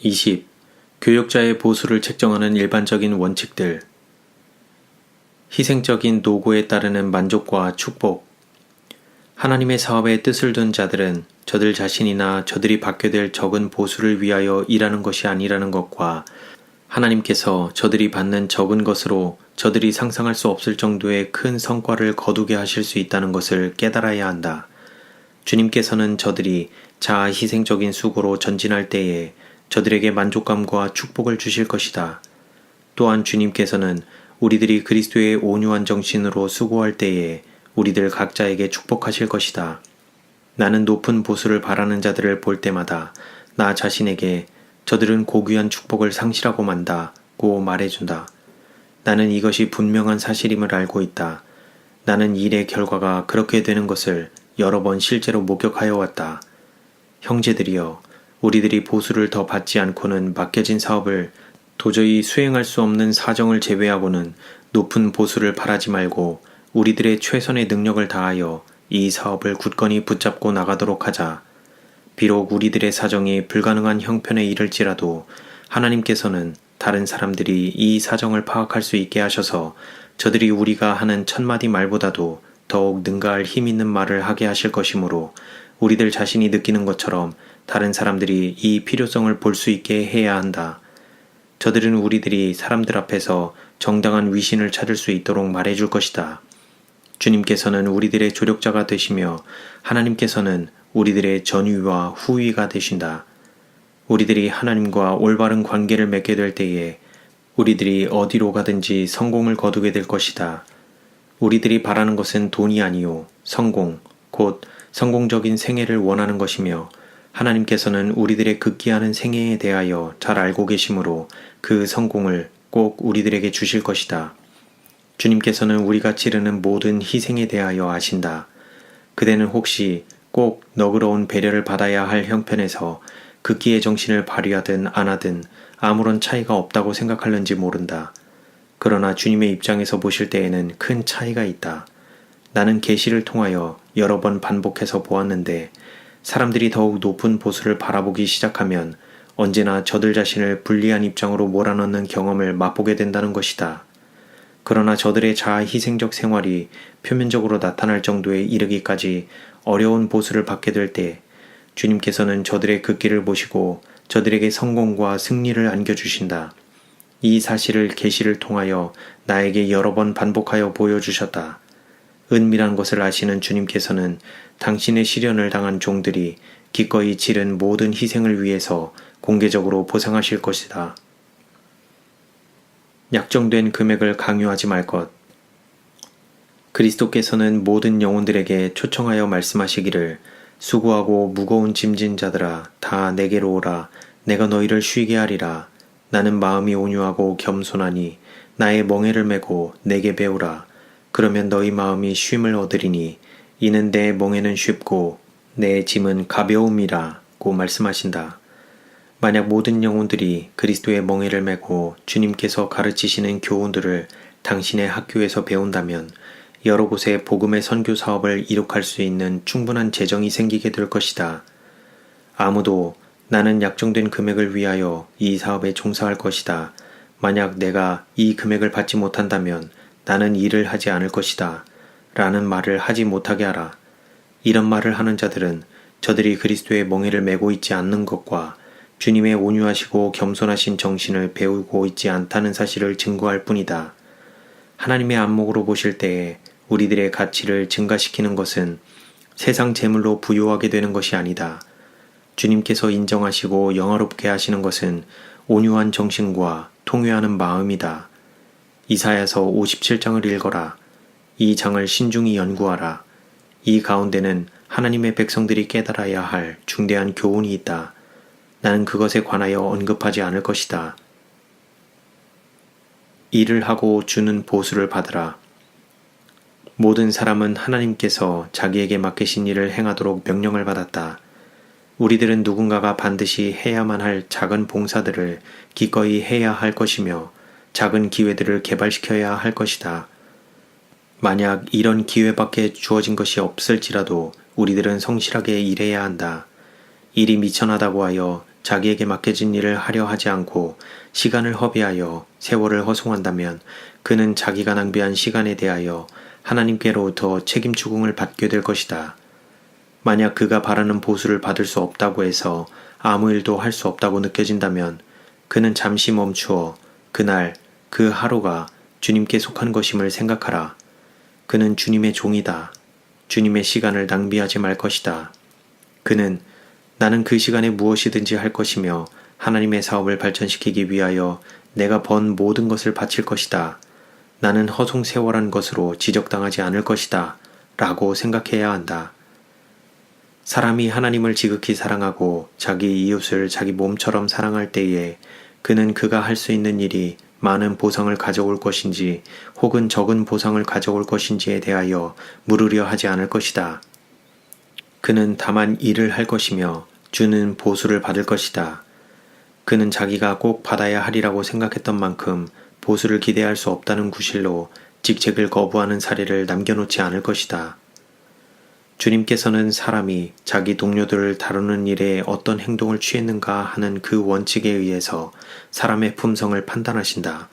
20. 교역자의 보수를 책정하는 일반적인 원칙들. 희생적인 노고에 따르는 만족과 축복. 하나님의 사업에 뜻을 둔 자들은 저들 자신이나 저들이 받게 될 적은 보수를 위하여 일하는 것이 아니라는 것과 하나님께서 저들이 받는 적은 것으로 저들이 상상할 수 없을 정도의 큰 성과를 거두게 하실 수 있다는 것을 깨달아야 한다. 주님께서는 저들이 자아 희생적인 수고로 전진할 때에 저들에게 만족감과 축복을 주실 것이다. 또한 주님께서는 우리들이 그리스도의 온유한 정신으로 수고할 때에 우리들 각자에게 축복하실 것이다. 나는 높은 보수를 바라는 자들을 볼 때마다 나 자신에게 저들은 고귀한 축복을 상실하고 만다고 말해준다. 나는 이것이 분명한 사실임을 알고 있다. 나는 일의 결과가 그렇게 되는 것을 여러 번 실제로 목격하여 왔다. 형제들이여, 우리들이 보수를 더 받지 않고는 맡겨진 사업을 도저히 수행할 수 없는 사정을 제외하고는 높은 보수를 바라지 말고 우리들의 최선의 능력을 다하여 이 사업을 굳건히 붙잡고 나가도록 하자. 비록 우리들의 사정이 불가능한 형편에 이를지라도 하나님께서는 다른 사람들이 이 사정을 파악할 수 있게 하셔서 저들이 우리가 하는 천마디 말보다도 더욱 능가할 힘 있는 말을 하게 하실 것이므로 우리들 자신이 느끼는 것처럼 다른 사람들이 이 필요성을 볼 수 있게 해야 한다. 저들은 우리들이 사람들 앞에서 정당한 위신을 찾을 수 있도록 말해줄 것이다. 주님께서는 우리들의 조력자가 되시며 하나님께서는 우리들의 전위와 후위가 되신다. 우리들이 하나님과 올바른 관계를 맺게 될 때에 우리들이 어디로 가든지 성공을 거두게 될 것이다. 우리들이 바라는 것은 돈이 아니요 성공, 곧 성공적인 생애를 원하는 것이며 하나님께서는 우리들의 극기하는 생애에 대하여 잘 알고 계시므로 그 성공을 꼭 우리들에게 주실 것이다. 주님께서는 우리가 치르는 모든 희생에 대하여 아신다. 그대는 혹시 꼭 너그러운 배려를 받아야 할 형편에서 극기의 정신을 발휘하든 안 하든 아무런 차이가 없다고 생각하는지 모른다. 그러나 주님의 입장에서 보실 때에는 큰 차이가 있다. 나는 계시를 통하여 여러 번 반복해서 보았는데 사람들이 더욱 높은 보수를 바라보기 시작하면 언제나 저들 자신을 불리한 입장으로 몰아넣는 경험을 맛보게 된다는 것이다. 그러나 저들의 자아 희생적 생활이 표면적으로 나타날 정도에 이르기까지 어려운 보수를 받게 될 때 주님께서는 저들의 극기를 보시고 저들에게 성공과 승리를 안겨주신다. 이 사실을 계시를 통하여 나에게 여러 번 반복하여 보여주셨다. 은밀한 것을 아시는 주님께서는 당신의 시련을 당한 종들이 기꺼이 치른 모든 희생을 위해서 공개적으로 보상하실 것이다. 약정된 금액을 강요하지 말 것. 그리스도께서는 모든 영혼들에게 초청하여 말씀하시기를 수고하고 무거운 짐진 자들아 다 내게로 오라. 내가 너희를 쉬게 하리라. 나는 마음이 온유하고 겸손하니 나의 멍에를 메고 내게 배우라. 그러면 너희 마음이 쉼을 얻으리니 이는 내 멍에는 쉽고 내 짐은 가벼움이라고 말씀하신다. 만약 모든 영혼들이 그리스도의 멍에를 메고 주님께서 가르치시는 교훈들을 당신의 학교에서 배운다면 여러 곳에 복음의 선교 사업을 이룩할 수 있는 충분한 재정이 생기게 될 것이다. 아무도 나는 약정된 금액을 위하여 이 사업에 종사할 것이다. 만약 내가 이 금액을 받지 못한다면 나는 일을 하지 않을 것이다. 라는 말을 하지 못하게 하라. 이런 말을 하는 자들은 저들이 그리스도의 멍에를 메고 있지 않는 것과 주님의 온유하시고 겸손하신 정신을 배우고 있지 않다는 사실을 증거할 뿐이다. 하나님의 안목으로 보실 때에 우리들의 가치를 증가시키는 것은 세상 재물로 부유하게 되는 것이 아니다. 주님께서 인정하시고 영화롭게 하시는 것은 온유한 정신과 통회하는 마음이다. 이사야서 57장을 읽어라. 이 장을 신중히 연구하라. 이 가운데는 하나님의 백성들이 깨달아야 할 중대한 교훈이 있다. 나는 그것에 관하여 언급하지 않을 것이다. 일을 하고 주는 보수를 받으라. 모든 사람은 하나님께서 자기에게 맡기신 일을 행하도록 명령을 받았다. 우리들은 누군가가 반드시 해야만 할 작은 봉사들을 기꺼이 해야 할 것이며 작은 기회들을 개발시켜야 할 것이다. 만약 이런 기회밖에 주어진 것이 없을지라도 우리들은 성실하게 일해야 한다. 일이 미천하다고 하여 자기에게 맡겨진 일을 하려 하지 않고 시간을 허비하여 세월을 허송한다면 그는 자기가 낭비한 시간에 대하여 하나님께로부터 책임 추궁을 받게 될 것이다. 만약 그가 바라는 보수를 받을 수 없다고 해서 아무 일도 할 수 없다고 느껴진다면 그는 잠시 멈추어 그날 그 하루가 주님께 속한 것임을 생각하라. 그는 주님의 종이다. 주님의 시간을 낭비하지 말 것이다. 그는 나는 그 시간에 무엇이든지 할 것이며 하나님의 사업을 발전시키기 위하여 내가 번 모든 것을 바칠 것이다. 나는 허송세월한 것으로 지적당하지 않을 것이다. 라고 생각해야 한다. 사람이 하나님을 지극히 사랑하고 자기 이웃을 자기 몸처럼 사랑할 때에 그는 그가 할 수 있는 일이 많은 보상을 가져올 것인지 혹은 적은 보상을 가져올 것인지에 대하여 물으려 하지 않을 것이다. 그는 다만 일을 할 것이며 주는 보수를 받을 것이다. 그는 자기가 꼭 받아야 하리라고 생각했던 만큼 보수를 기대할 수 없다는 구실로 직책을 거부하는 사례를 남겨놓지 않을 것이다. 주님께서는 사람이 자기 동료들을 다루는 일에 어떤 행동을 취했는가 하는 그 원칙에 의해서 사람의 품성을 판단하신다.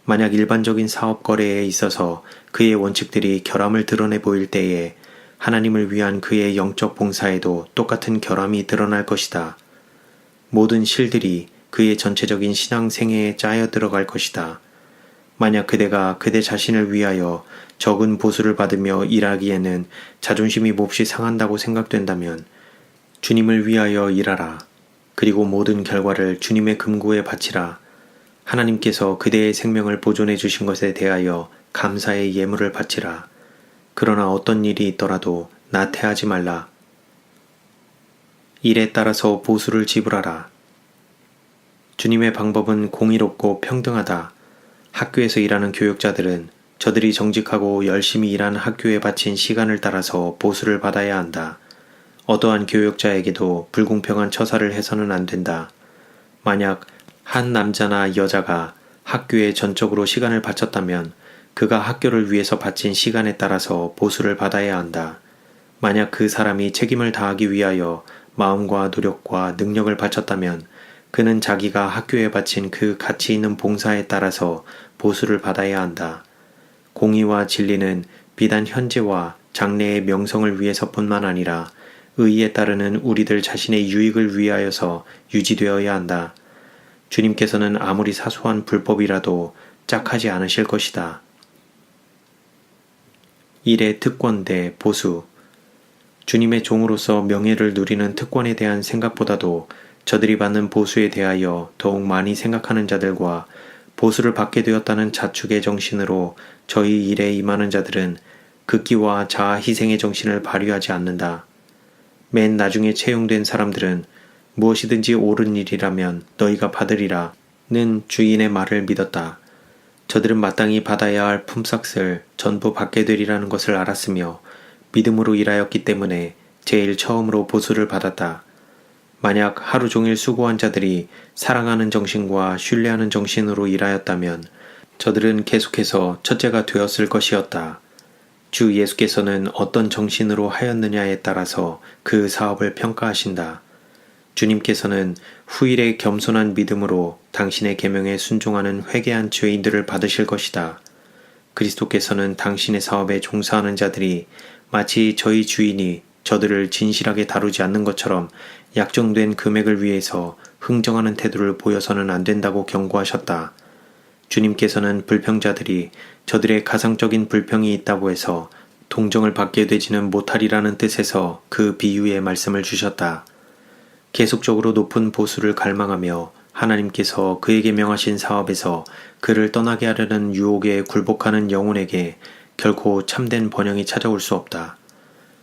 만약 일반적인 사업 거래에 있어서 그의 원칙들이 결함을 드러내 보일 때에 하나님을 위한 그의 영적 봉사에도 똑같은 결함이 드러날 것이다. 모든 실들이 그의 전체적인 신앙 생애에 짜여 들어갈 것이다. 만약 그대가 그대 자신을 위하여 적은 보수를 받으며 일하기에는 자존심이 몹시 상한다고 생각된다면 주님을 위하여 일하라. 그리고 모든 결과를 주님의 금고에 바치라. 하나님께서 그대의 생명을 보존해 주신 것에 대하여 감사의 예물을 바치라. 그러나 어떤 일이 있더라도 나태하지 말라. 일에 따라서 보수를 지불하라. 주님의 방법은 공의롭고 평등하다. 학교에서 일하는 교육자들은 저들이 정직하고 열심히 일한 학교에 바친 시간을 따라서 보수를 받아야 한다. 어떠한 교육자에게도 불공평한 처사를 해서는 안 된다. 만약 한 남자나 여자가 학교에 전적으로 시간을 바쳤다면 그가 학교를 위해서 바친 시간에 따라서 보수를 받아야 한다. 만약 그 사람이 책임을 다하기 위하여 마음과 노력과 능력을 바쳤다면 그는 자기가 학교에 바친 그 가치 있는 봉사에 따라서 보수를 받아야 한다. 공의와 진리는 비단 현재와 장래의 명성을 위해서뿐만 아니라 의에 따르는 우리들 자신의 유익을 위하여서 유지되어야 한다. 주님께서는 아무리 사소한 불법이라도 짝하지 않으실 것이다. 일의 특권 대 보수. 주님의 종으로서 명예를 누리는 특권에 대한 생각보다도 저들이 받는 보수에 대하여 더욱 많이 생각하는 자들과 보수를 받게 되었다는 자축의 정신으로 저희 일에 임하는 자들은 극기와 자아 희생의 정신을 발휘하지 않는다. 맨 나중에 채용된 사람들은 무엇이든지 옳은 일이라면 너희가 받으리라 는 주인의 말을 믿었다. 저들은 마땅히 받아야 할 품삯을 전부 받게 되리라는 것을 알았으며 믿음으로 일하였기 때문에 제일 처음으로 보수를 받았다. 만약 하루 종일 수고한 자들이 사랑하는 정신과 신뢰하는 정신으로 일하였다면 저들은 계속해서 첫째가 되었을 것이었다. 주 예수께서는 어떤 정신으로 하였느냐에 따라서 그 사업을 평가하신다. 주님께서는 후일에 겸손한 믿음으로 당신의 계명에 순종하는 회개한 죄인들을 받으실 것이다. 그리스도께서는 당신의 사업에 종사하는 자들이 마치 저희 주인이 저들을 진실하게 다루지 않는 것처럼 약정된 금액을 위해서 흥정하는 태도를 보여서는 안 된다고 경고하셨다. 주님께서는 불평자들이 저들의 가상적인 불평이 있다고 해서 동정을 받게 되지는 못하리라는 뜻에서 그 비유의 말씀을 주셨다. 계속적으로 높은 보수를 갈망하며 하나님께서 그에게 명하신 사업에서 그를 떠나게 하려는 유혹에 굴복하는 영혼에게 결코 참된 번영이 찾아올 수 없다.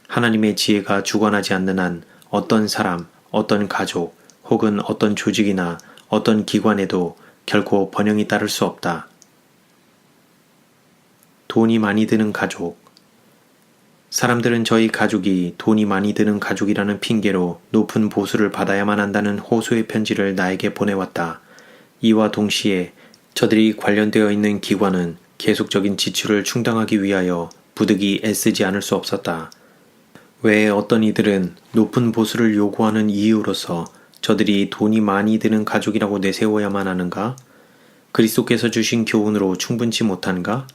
하나님의 지혜가 주관하지 않는 한 어떤 사람, 어떤 가족, 혹은 어떤 조직이나 어떤 기관에도 결코 번영이 따를 수 없다. 돈이 많이 드는 가족. 사람들은 저희 가족이 돈이 많이 드는 가족이라는 핑계로 높은 보수를 받아야만 한다는 호소의 편지를 나에게 보내왔다. 이와 동시에 저들이 관련되어 있는 기관은 계속적인 지출을 충당하기 위하여 부득이 애쓰지 않을 수 없었다. 왜 어떤 이들은 높은 보수를 요구하는 이유로서 저들이 돈이 많이 드는 가족이라고 내세워야만 하는가? 그리스도께서 주신 교훈으로 충분치 못한가?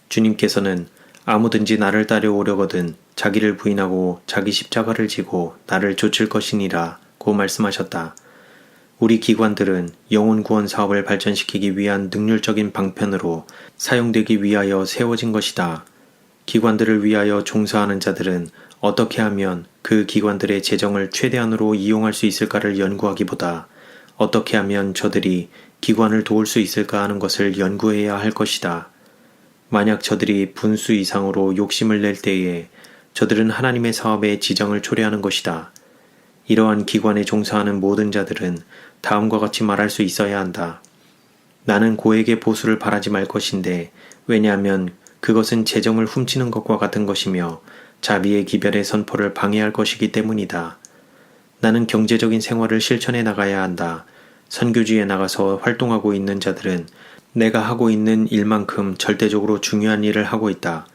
주님께서는 아무든지 나를 따려오려거든 자기를 부인하고 자기 십자가를 지고 나를 좇을 것이니라 고 말씀하셨다. 우리 기관들은 영혼 구원 사업을 발전시키기 위한 능률적인 방편으로 사용되기 위하여 세워진 것이다. 기관들을 위하여 종사하는 자들은 어떻게 하면 그 기관들의 재정을 최대한으로 이용할 수 있을까를 연구하기보다 어떻게 하면 저들이 기관을 도울 수 있을까 하는 것을 연구해야 할 것이다. 만약 저들이 분수 이상으로 욕심을 낼 때에 저들은 하나님의 사업에 지장을 초래하는 것이다. 이러한 기관에 종사하는 모든 자들은 다음과 같이 말할 수 있어야 한다. 나는 고에게 보수를 바라지 말 것인데 왜냐하면 그것은 재정을 훔치는 것과 같은 것이며 자비의 기별의 선포를 방해할 것이기 때문이다. 나는 경제적인 생활을 실천해 나가야 한다. 선교지에 나가서 활동하고 있는 자들은 내가 하고 있는 일만큼 절대적으로 중요한 일을 하고 있다.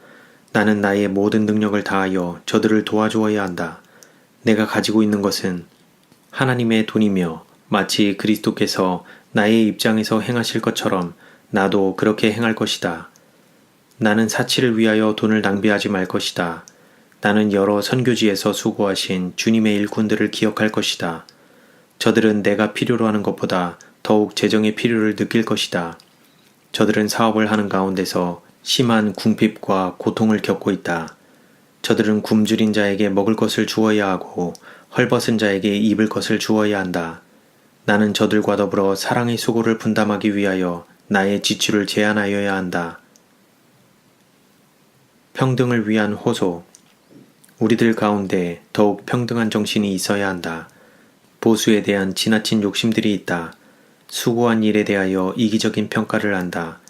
나는 나의 모든 능력을 다하여 저들을 도와주어야 한다. 내가 가지고 있는 것은 하나님의 돈이며 마치 그리스도께서 나의 입장에서 행하실 것처럼 나도 그렇게 행할 것이다. 나는 사치를 위하여 돈을 낭비하지 말 것이다. 나는 여러 선교지에서 수고하신 주님의 일꾼들을 기억할 것이다. 저들은 내가 필요로 하는 것보다 더욱 재정의 필요를 느낄 것이다. 저들은 사업을 하는 가운데서 심한 궁핍과 고통을 겪고 있다. 저들은 굶주린 자에게 먹을 것을 주어야 하고 헐벗은 자에게 입을 것을 주어야 한다. 나는 저들과 더불어 사랑의 수고를 분담하기 위하여 나의 지출을 제한하여야 한다. 평등을 위한 호소. 우리들 가운데 더욱 평등한 정신이 있어야 한다. 보수에 대한 지나친 욕심들이 있다. 수고한 일에 대하여 이기적인 평가를 한다.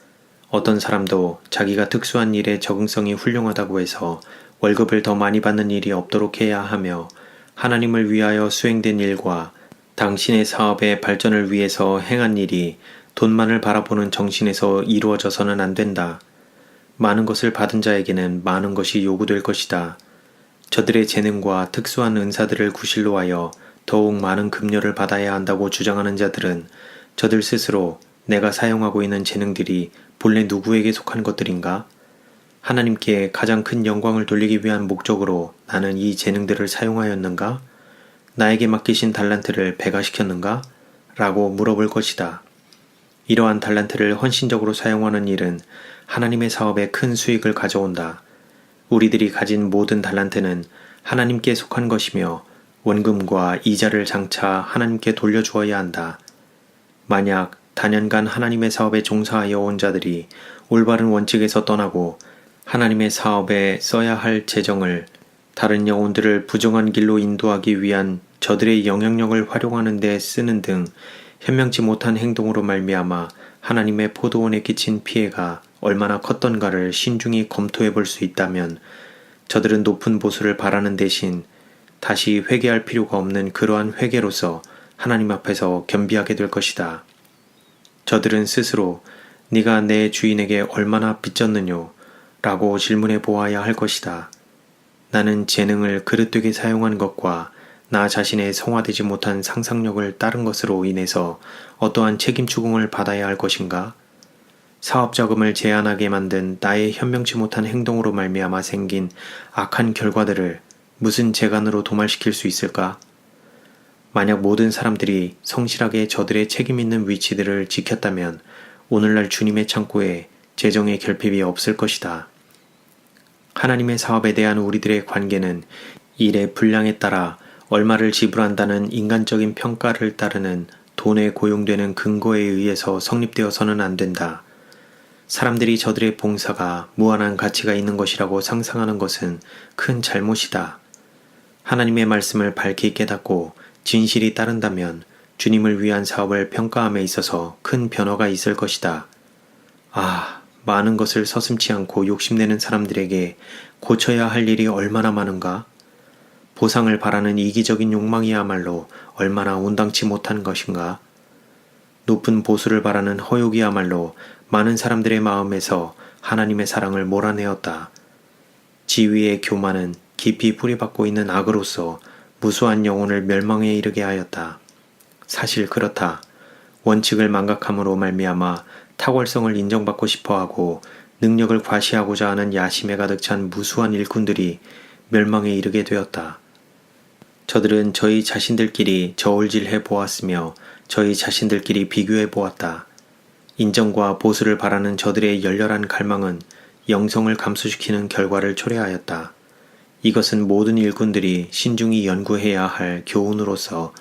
어떤 사람도 자기가 특수한 일에 적응성이 훌륭하다고 해서 월급을 더 많이 받는 일이 없도록 해야 하며 하나님을 위하여 수행된 일과 당신의 사업의 발전을 위해서 행한 일이 돈만을 바라보는 정신에서 이루어져서는 안 된다. 많은 것을 받은 자에게는 많은 것이 요구될 것이다. 저들의 재능과 특수한 은사들을 구실로 하여 더욱 많은 급료를 받아야 한다고 주장하는 자들은 저들 스스로 내가 사용하고 있는 재능들이 본래 누구에게 속한 것들인가? 하나님께 가장 큰 영광을 돌리기 위한 목적으로 나는 이 재능들을 사용하였는가? 나에게 맡기신 달란트를 배가시켰는가? 라고 물어볼 것이다. 이러한 달란트를 헌신적으로 사용하는 일은 하나님의 사업에 큰 수익을 가져온다. 우리들이 가진 모든 달란트는 하나님께 속한 것이며 원금과 이자를 장차 하나님께 돌려주어야 한다. 만약 단연간 하나님의 사업에 종사하여 온 자들이 올바른 원칙에서 떠나고 하나님의 사업에 써야 할 재정을 다른 영혼들을 부정한 길로 인도하기 위한 저들의 영향력을 활용하는 데 쓰는 등 현명치 못한 행동으로 말미암아 하나님의 포도원에 끼친 피해가 얼마나 컸던가를 신중히 검토해 볼 수 있다면 저들은 높은 보수를 바라는 대신 다시 회개할 필요가 없는 그러한 회개로서 하나님 앞에서 겸비하게 될 것이다. 저들은 스스로 네가 내 주인에게 얼마나 빚졌느뇨? 라고 질문해 보아야 할 것이다. 나는 재능을 그릇되게 사용한 것과 나 자신의 성화되지 못한 상상력을 따른 것으로 인해서 어떠한 책임 추궁을 받아야 할 것인가? 사업 자금을 제한하게 만든 나의 현명치 못한 행동으로 말미암아 생긴 악한 결과들을 무슨 재간으로 도말시킬 수 있을까? 만약 모든 사람들이 성실하게 저들의 책임 있는 위치들을 지켰다면 오늘날 주님의 창고에 재정의 결핍이 없을 것이다. 하나님의 사업에 대한 우리들의 관계는 일의 분량에 따라 얼마를 지불한다는 인간적인 평가를 따르는 돈에 고용되는 근거에 의해서 성립되어서는 안 된다. 사람들이 저들의 봉사가 무한한 가치가 있는 것이라고 상상하는 것은 큰 잘못이다. 하나님의 말씀을 밝히 깨닫고 진실이 따른다면 주님을 위한 사업을 평가함에 있어서 큰 변화가 있을 것이다. 많은 것을 서슴지 않고 욕심내는 사람들에게 고쳐야 할 일이 얼마나 많은가? 보상을 바라는 이기적인 욕망이야말로 얼마나 온당치 못한 것인가? 높은 보수를 바라는 허욕이야말로 많은 사람들의 마음에서 하나님의 사랑을 몰아내었다. 지위의 교만은 깊이 뿌리박고 있는 악으로서 무수한 영혼을 멸망에 이르게 하였다. 사실 그렇다. 원칙을 망각함으로 말미암아 탁월성을 인정받고 싶어하고 능력을 과시하고자 하는 야심에 가득 찬 무수한 일꾼들이 멸망에 이르게 되었다. 저들은 저희 자신들끼리 저울질해 보았으며 저희 자신들끼리 비교해 보았다. 인정과 보수를 바라는 저들의 열렬한 갈망은 영성을 감소시키는 결과를 초래하였다. 이것은 모든 일꾼들이 신중히 연구해야 할 교훈으로서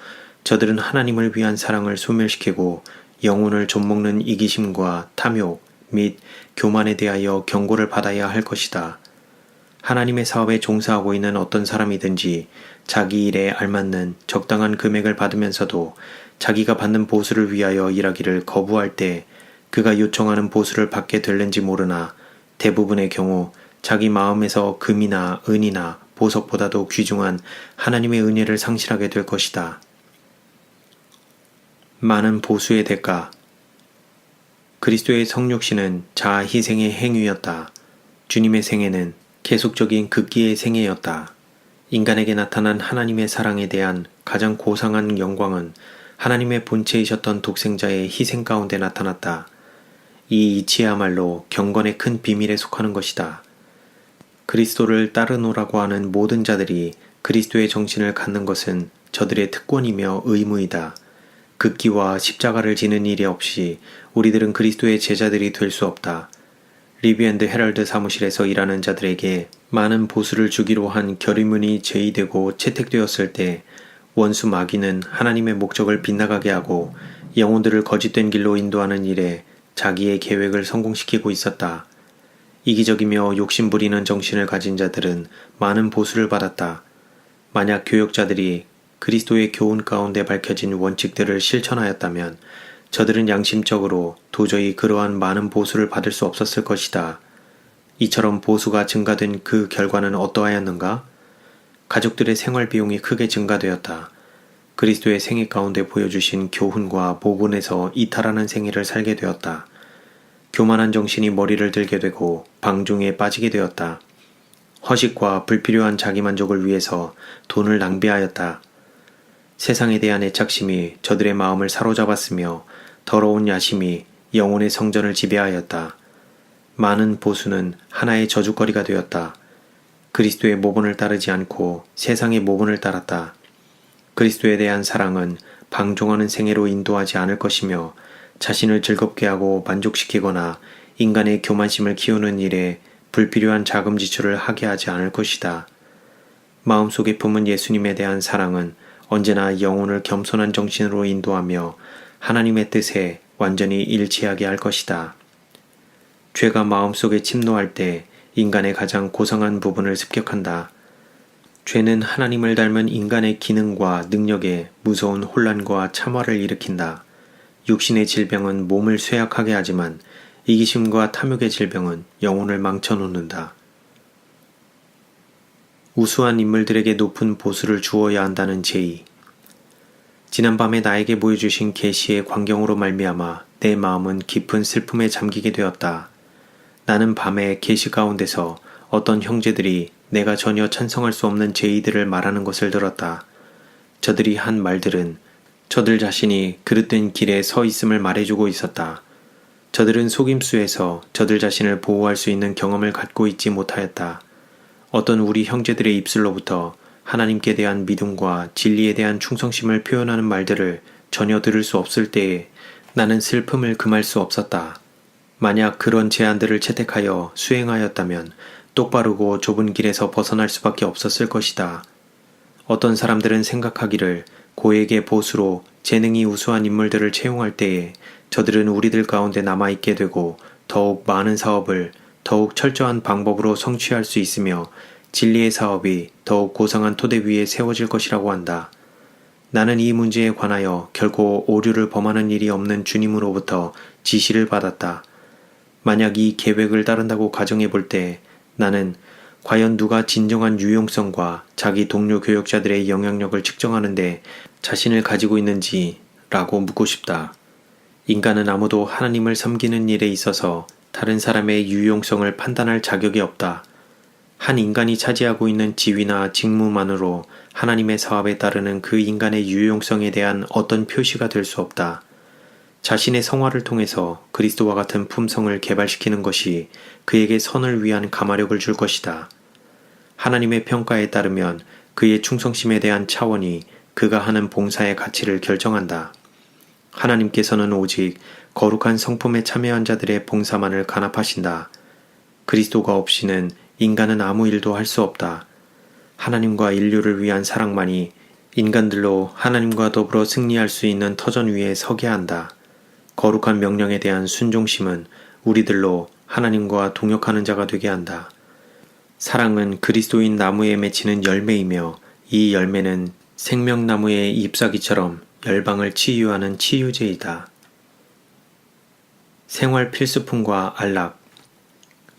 저들은 하나님을 위한 사랑을 소멸시키고 영혼을 좀먹는 이기심과 탐욕 및 교만에 대하여 경고를 받아야 할 것이다. 하나님의 사업에 종사하고 있는 어떤 사람이든지 자기 일에 알맞는 적당한 금액을 받으면서도 자기가 받는 보수를 위하여 일하기를 거부할 때 그가 요청하는 보수를 받게 될는지 모르나 대부분의 경우 자기 마음에서 금이나 은이나 보석보다도 귀중한 하나님의 은혜를 상실하게 될 것이다. 많은 보수의 대가. 그리스도의 성육신은 자아 희생의 행위였다. 주님의 생애는 계속적인 극기의 생애였다. 인간에게 나타난 하나님의 사랑에 대한 가장 고상한 영광은 하나님의 본체이셨던 독생자의 희생 가운데 나타났다. 이 이치야말로 경건의 큰 비밀에 속하는 것이다. 그리스도를 따르노라고 하는 모든 자들이 그리스도의 정신을 갖는 것은 저들의 특권이며 의무이다. 극기와 십자가를 지는 일이 없이 우리들은 그리스도의 제자들이 될 수 없다. 리비앤드 헤럴드 사무실에서 일하는 자들에게 많은 보수를 주기로 한 결의문이 제의되고 채택되었을 때 원수 마귀는 하나님의 목적을 빗나가게 하고 영혼들을 거짓된 길로 인도하는 일에 자기의 계획을 성공시키고 있었다. 이기적이며 욕심부리는 정신을 가진 자들은 많은 보수를 받았다. 만약 교역자들이 그리스도의 교훈 가운데 밝혀진 원칙들을 실천하였다면 저들은 양심적으로 도저히 그러한 많은 보수를 받을 수 없었을 것이다. 이처럼 보수가 증가된 그 결과는 어떠하였는가? 가족들의 생활 비용이 크게 증가되었다. 그리스도의 생애 가운데 보여주신 교훈과 모본에서 이탈하는 생애를 살게 되었다. 교만한 정신이 머리를 들게 되고 방종에 빠지게 되었다. 허식과 불필요한 자기만족을 위해서 돈을 낭비하였다. 세상에 대한 애착심이 저들의 마음을 사로잡았으며 더러운 야심이 영혼의 성전을 지배하였다. 많은 보수는 하나의 저주거리가 되었다. 그리스도의 모본을 따르지 않고 세상의 모본을 따랐다. 그리스도에 대한 사랑은 방종하는 생애로 인도하지 않을 것이며 자신을 즐겁게 하고 만족시키거나 인간의 교만심을 키우는 일에 불필요한 자금 지출을 하게 하지 않을 것이다. 마음속에 품은 예수님에 대한 사랑은 언제나 영혼을 겸손한 정신으로 인도하며 하나님의 뜻에 완전히 일치하게 할 것이다. 죄가 마음속에 침노할 때 인간의 가장 고상한 부분을 습격한다. 죄는 하나님을 닮은 인간의 기능과 능력에 무서운 혼란과 참화를 일으킨다. 육신의 질병은 몸을 쇠약하게 하지만 이기심과 탐욕의 질병은 영혼을 망쳐놓는다. 우수한 인물들에게 높은 보수를 주어야 한다는 제의. 지난밤에 나에게 보여주신 계시의 광경으로 말미암아 내 마음은 깊은 슬픔에 잠기게 되었다. 나는 밤에 계시 가운데서 어떤 형제들이 내가 전혀 찬성할 수 없는 제의들을 말하는 것을 들었다. 저들이 한 말들은 저들 자신이 그릇된 길에 서 있음을 말해주고 있었다. 저들은 속임수에서 저들 자신을 보호할 수 있는 경험을 갖고 있지 못하였다. 어떤 우리 형제들의 입술로부터 하나님께 대한 믿음과 진리에 대한 충성심을 표현하는 말들을 전혀 들을 수 없을 때에 나는 슬픔을 금할 수 없었다. 만약 그런 제안들을 채택하여 수행하였다면 똑바르고 좁은 길에서 벗어날 수밖에 없었을 것이다. 어떤 사람들은 생각하기를 고액의 보수로 재능이 우수한 인물들을 채용할 때에 저들은 우리들 가운데 남아있게 되고 더욱 많은 사업을 더욱 철저한 방법으로 성취할 수 있으며 진리의 사업이 더욱 고상한 토대 위에 세워질 것이라고 한다. 나는 이 문제에 관하여 결코 오류를 범하는 일이 없는 주님으로부터 지시를 받았다. 만약 이 계획을 따른다고 가정해 볼 때 나는 과연 누가 진정한 유용성과 자기 동료 교역자들의 영향력을 측정하는데 자신을 가지고 있는지 라고 묻고 싶다. 인간은 아무도 하나님을 섬기는 일에 있어서 다른 사람의 유용성을 판단할 자격이 없다. 한 인간이 차지하고 있는 지위나 직무만으로 하나님의 사업에 따르는 그 인간의 유용성에 대한 어떤 표시가 될 수 없다. 자신의 성화를 통해서 그리스도와 같은 품성을 개발시키는 것이 그에게 선을 위한 가마력을 줄 것이다. 하나님의 평가에 따르면 그의 충성심에 대한 차원이 그가 하는 봉사의 가치를 결정한다. 하나님께서는 오직 거룩한 성품에 참여한 자들의 봉사만을 간합하신다. 그리스도가 없이는 인간은 아무 일도 할 수 없다. 하나님과 인류를 위한 사랑만이 인간들로 하나님과 더불어 승리할 수 있는 터전 위에 서게 한다. 거룩한 명령에 대한 순종심은 우리들로 하나님과 동역하는 자가 되게 한다. 사랑은 그리스도인 나무에 맺히는 열매이며 이 열매는 생명나무의 잎사귀처럼 열방을 치유하는 치유제이다. 생활 필수품과 안락.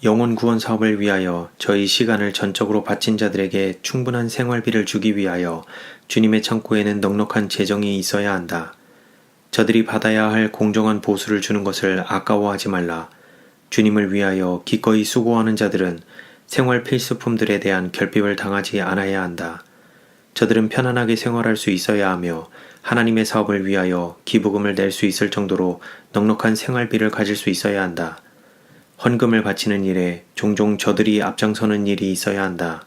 영혼 구원 사업을 위하여 저희 시간을 전적으로 바친 자들에게 충분한 생활비를 주기 위하여 주님의 창고에는 넉넉한 재정이 있어야 한다. 저들이 받아야 할 공정한 보수를 주는 것을 아까워하지 말라. 주님을 위하여 기꺼이 수고하는 자들은 생활 필수품들에 대한 결핍을 당하지 않아야 한다. 저들은 편안하게 생활할 수 있어야 하며 하나님의 사업을 위하여 기부금을 낼 수 있을 정도로 넉넉한 생활비를 가질 수 있어야 한다. 헌금을 바치는 일에 종종 저들이 앞장서는 일이 있어야 한다.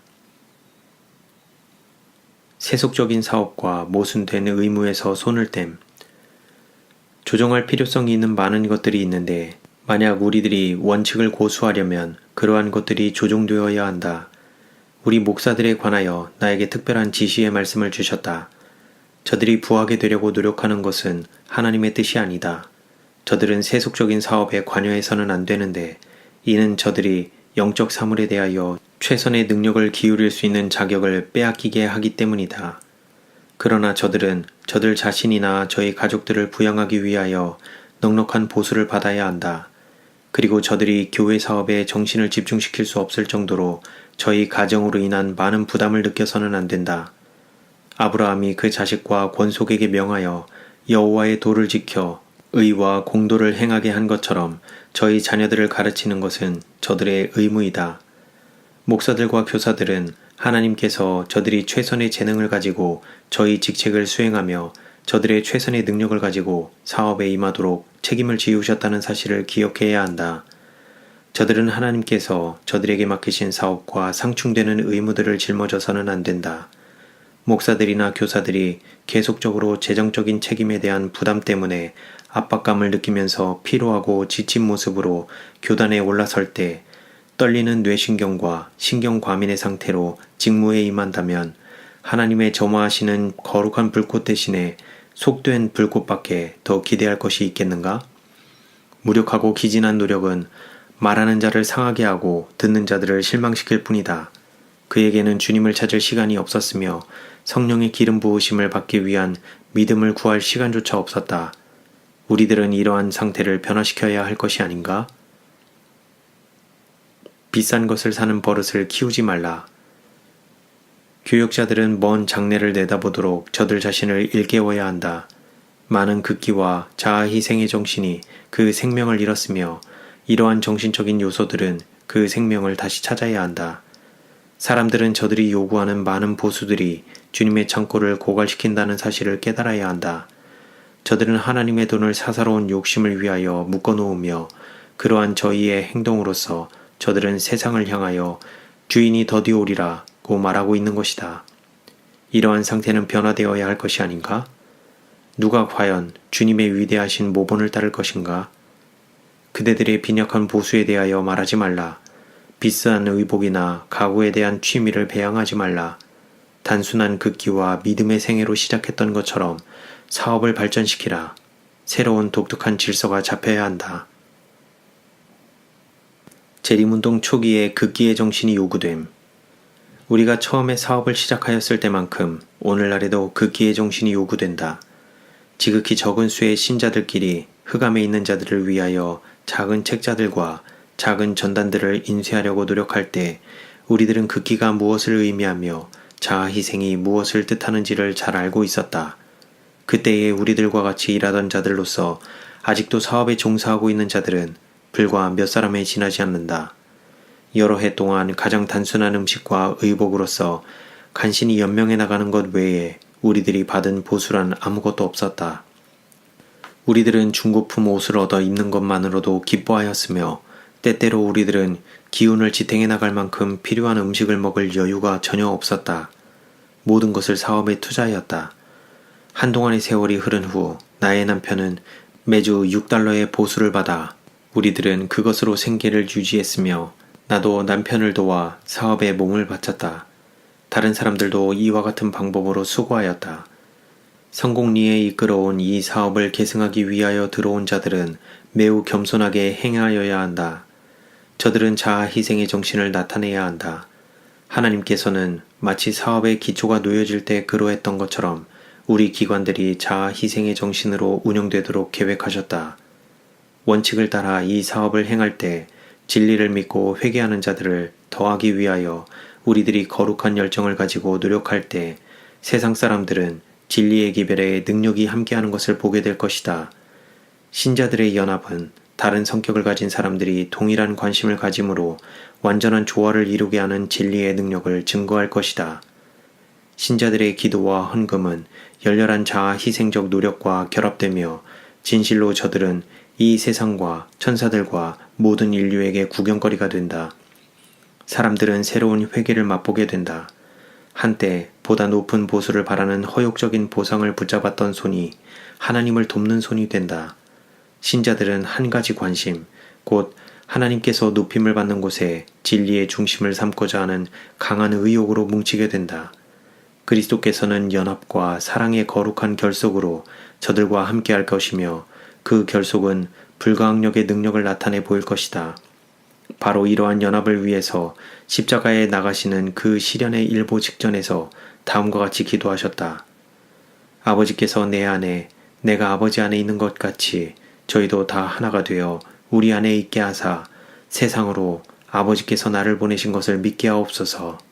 세속적인 사업과 모순된 의무에서 손을 뗀. 조정할 필요성이 있는 많은 것들이 있는데 만약 우리들이 원칙을 고수하려면 그러한 것들이 조정되어야 한다. 우리 목사들에 관하여 나에게 특별한 지시의 말씀을 주셨다. 저들이 부하게 되려고 노력하는 것은 하나님의 뜻이 아니다. 저들은 세속적인 사업에 관여해서는 안 되는데 이는 저들이 영적 사물에 대하여 최선의 능력을 기울일 수 있는 자격을 빼앗기게 하기 때문이다. 그러나 저들은 저들 자신이나 저희 가족들을 부양하기 위하여 넉넉한 보수를 받아야 한다. 그리고 저들이 교회 사업에 정신을 집중시킬 수 없을 정도로 저희 가정으로 인한 많은 부담을 느껴서는 안 된다. 아브라함이 그 자식과 권속에게 명하여 여호와의 도를 지켜 의와 공도를 행하게 한 것처럼 저희 자녀들을 가르치는 것은 저들의 의무이다. 목사들과 교사들은 하나님께서 저들이 최선의 재능을 가지고 저희 직책을 수행하며 저들의 최선의 능력을 가지고 사업에 임하도록 책임을 지우셨다는 사실을 기억해야 한다. 저들은 하나님께서 저들에게 맡기신 사업과 상충되는 의무들을 짊어져서는 안 된다. 목사들이나 교사들이 계속적으로 재정적인 책임에 대한 부담 때문에 압박감을 느끼면서 피로하고 지친 모습으로 교단에 올라설 때 떨리는 뇌신경과 신경과민의 상태로 직무에 임한다면 하나님의 점화하시는 거룩한 불꽃 대신에 속된 불꽃밖에 더 기대할 것이 있겠는가? 무력하고 기진한 노력은 말하는 자를 상하게 하고 듣는 자들을 실망시킬 뿐이다. 그에게는 주님을 찾을 시간이 없었으며 성령의 기름 부으심을 받기 위한 믿음을 구할 시간조차 없었다. 우리들은 이러한 상태를 변화시켜야 할 것이 아닌가? 비싼 것을 사는 버릇을 키우지 말라. 교역자들은 먼 장래를 내다보도록 저들 자신을 일깨워야 한다. 많은 극기와 자아희생의 정신이 그 생명을 잃었으며 이러한 정신적인 요소들은 그 생명을 다시 찾아야 한다. 사람들은 저들이 요구하는 많은 보수들이 주님의 창고를 고갈시킨다는 사실을 깨달아야 한다. 저들은 하나님의 돈을 사사로운 욕심을 위하여 묶어놓으며 그러한 저희의 행동으로서 저들은 세상을 향하여 주인이 더디오리라고 말하고 있는 것이다. 이러한 상태는 변화되어야 할 것이 아닌가? 누가 과연 주님의 위대하신 모본을 따를 것인가? 그대들의 빈약한 보수에 대하여 말하지 말라. 비싼 의복이나 가구에 대한 취미를 배양하지 말라. 단순한 극기와 믿음의 생애로 시작했던 것처럼 사업을 발전시키라. 새로운 독특한 질서가 잡혀야 한다. 재림운동 초기에 극기의 정신이 요구됨. 우리가 처음에 사업을 시작하였을 때만큼 오늘날에도 극기의 정신이 요구된다. 지극히 적은 수의 신자들끼리 흑암에 있는 자들을 위하여 작은 책자들과 작은 전단들을 인쇄하려고 노력할 때 우리들은 극기가 무엇을 의미하며 자아희생이 무엇을 뜻하는지를 잘 알고 있었다. 그때에 우리들과 같이 일하던 자들로서 아직도 사업에 종사하고 있는 자들은 불과 몇 사람에 지나지 않는다. 여러 해 동안 가장 단순한 음식과 의복으로서 간신히 연명해 나가는 것 외에 우리들이 받은 보수란 아무것도 없었다. 우리들은 중고품 옷을 얻어 입는 것만으로도 기뻐하였으며 때때로 우리들은 기운을 지탱해 나갈 만큼 필요한 음식을 먹을 여유가 전혀 없었다. 모든 것을 사업에 투자하였다. 한동안의 세월이 흐른 후 나의 남편은 매주 $6의 보수를 받아 우리들은 그것으로 생계를 유지했으며 나도 남편을 도와 사업에 몸을 바쳤다. 다른 사람들도 이와 같은 방법으로 수고하였다. 성공리에 이끌어온 이 사업을 계승하기 위하여 들어온 자들은 매우 겸손하게 행하여야 한다. 저들은 자아 희생의 정신을 나타내야 한다. 하나님께서는 마치 사업의 기초가 놓여질 때 그러했던 것처럼 우리 기관들이 자아 희생의 정신으로 운영되도록 계획하셨다. 원칙을 따라 이 사업을 행할 때 진리를 믿고 회개하는 자들을 더하기 위하여 우리들이 거룩한 열정을 가지고 노력할 때 세상 사람들은 진리의 기별에 능력이 함께하는 것을 보게 될 것이다. 신자들의 연합은 다른 성격을 가진 사람들이 동일한 관심을 가짐으로 완전한 조화를 이루게 하는 진리의 능력을 증거할 것이다. 신자들의 기도와 헌금은 열렬한 자아 희생적 노력과 결합되며 진실로 저들은 이 세상과 천사들과 모든 인류에게 구경거리가 된다. 사람들은 새로운 회개를 맛보게 된다. 한때 보다 높은 보수를 바라는 허욕적인 보상을 붙잡았던 손이 하나님을 돕는 손이 된다. 신자들은 한 가지 관심, 곧 하나님께서 높임을 받는 곳에 진리의 중심을 삼고자 하는 강한 의욕으로 뭉치게 된다. 그리스도께서는 연합과 사랑의 거룩한 결속으로 저들과 함께할 것이며 그 결속은 불가항력의 능력을 나타내 보일 것이다. 바로 이러한 연합을 위해서 십자가에 나가시는 그 시련의 일보 직전에서 다음과 같이 기도하셨다. 아버지께서 내 안에 내가 아버지 안에 있는 것 같이 저희도 다 하나가 되어 우리 안에 있게 하사 세상으로 아버지께서 나를 보내신 것을 믿게 하옵소서.